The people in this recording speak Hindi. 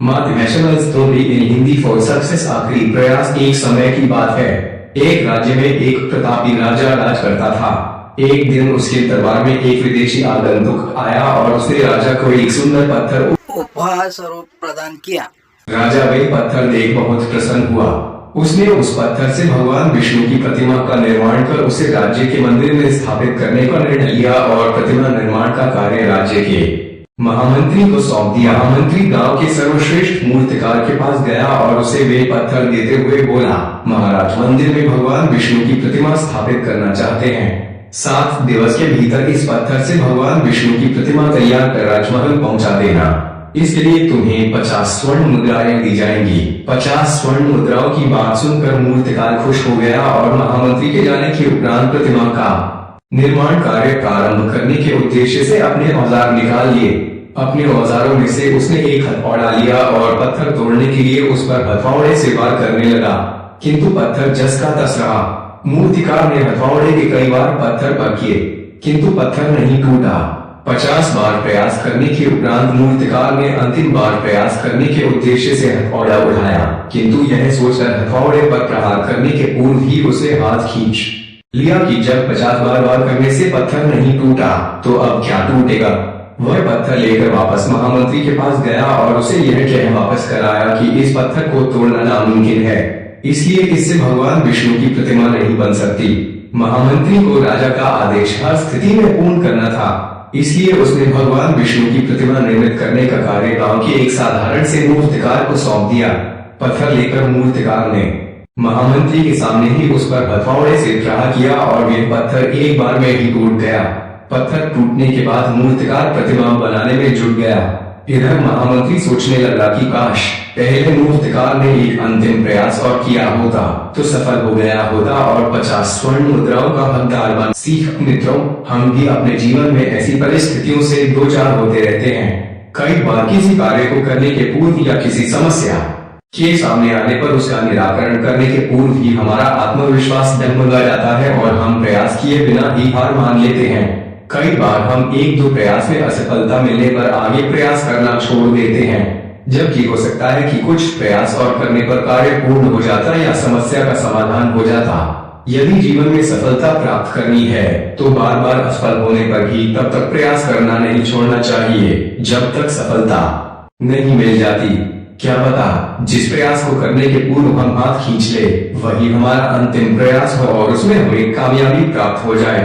Motivational story in Hindi for success. आखिरी प्रयास। एक समय की बात है, एक राज्य में एक प्रतापी राजा राज करता था। एक दिन उसके दरबार में एक विदेशी आगंतुक आया और उसने राजा को एक सुंदर पत्थर उपहार स्वरूप प्रदान किया। राजा वे पत्थर देख बहुत प्रसन्न हुआ। उसने उस पत्थर से भगवान विष्णु की प्रतिमा का निर्माण कर उसे राज्य के मंदिर में स्थापित करने का निर्णय लिया और प्रतिमा निर्माण का कार्य राज्य के महामंत्री को सौंप दिया। महामंत्री गांव के सर्वश्रेष्ठ मूर्तिकार के पास गया और उसे वे पत्थर देते हुए बोला, महाराज, मंदिर में भगवान विष्णु की प्रतिमा स्थापित करना चाहते हैं। 7 दिवस के भीतर इस पत्थर से भगवान विष्णु की प्रतिमा तैयार कर राजमहल पहुंचा देना। इसके लिए तुम्हें 50 स्वर्ण मुद्राएं दी जाएंगी। 50 स्वर्ण मुद्राओं की बात सुनकर मूर्तिकार खुश हो गया और महामंत्री के जाने के उपरांत प्रतिमा का निर्माण कार्य प्रारंभ करने के उद्देश्य से अपने औजार निकाल लिए। अपने औजारों में से उसने एक हथौड़ा लिया और पत्थर तोड़ने के लिए उस पर हथौड़े से वार करने लगा, किंतु पत्थर जस का तस रहा। मूर्तिकार ने हथौड़े के कई बार पत्थर पर किए, किंतु पत्थर नहीं टूटा। 50 बार प्रयास करने के उपरांत मूर्तिकार ने अंतिम बार प्रयास करने के उद्देश्य से हथौड़ा उठाया, किंतु यह सोचकर हथौड़े पर प्रहार करने के पूर्व ही उसे हाथ खींच लिया कि जब 50 बार वार करने से पत्थर नहीं टूटा तो अब क्या टूटेगा। वह पत्थर लेकर वापस महामंत्री के पास गया और उसे यह कह वापस कराया कि इस पत्थर को तोड़ना नामुमकिन है, इसलिए इससे भगवान विष्णु की प्रतिमा नहीं बन सकती। महामंत्री को राजा का आदेश हर स्थिति में पूर्ण करना था, इसलिए उसने भगवान विष्णु की प्रतिमा निर्मित करने का कार्य गांव के एक साधारण से मूर्तिकार को सौंप दिया। पत्थर लेकर मूर्तिकार ने महामंत्री के सामने ही उस पर हथौड़े से प्रहार किया और यह पत्थर एक बार में ही टूट गया। पत्थर टूटने के बाद मूर्तिकार प्रतिमा बनाने में जुट गया। इधर महामंत्री सोचने लगा कि काश पहले मूर्तिकार ने एक अंतिम प्रयास और किया होता तो सफल हो गया होता और 50 स्वर्ण मुद्राओं का हकदार बन। सीख मित्रों, हम भी अपने जीवन में ऐसी परिस्थितियों से दो चार होते रहते हैं। कई बार किसी कार्य को करने के पूर्व या किसी समस्या के सामने आने पर उसका निराकरण करने के पूर्व ही हमारा आत्मविश्वास डगमगा जाता है और हम प्रयास किए बिना ही हार मान लेते हैं। कई बार हम 1-2 प्रयास में असफलता मिलने पर आगे प्रयास करना छोड़ देते हैं, जबकि हो सकता है कि कुछ प्रयास और करने पर कार्य पूर्ण हो जाता या समस्या का समाधान हो जाता। यदि जीवन में सफलता प्राप्त करनी है तो बार बार असफल होने पर भी तब तक प्रयास करना नहीं छोड़ना चाहिए जब तक सफलता नहीं मिल जाती। क्या पता जिस प्रयास को करने के पूर्व हम हाथ खींच ले वही हमारा अंतिम प्रयास हो और उसमें हमें कामयाबी प्राप्त हो जाए।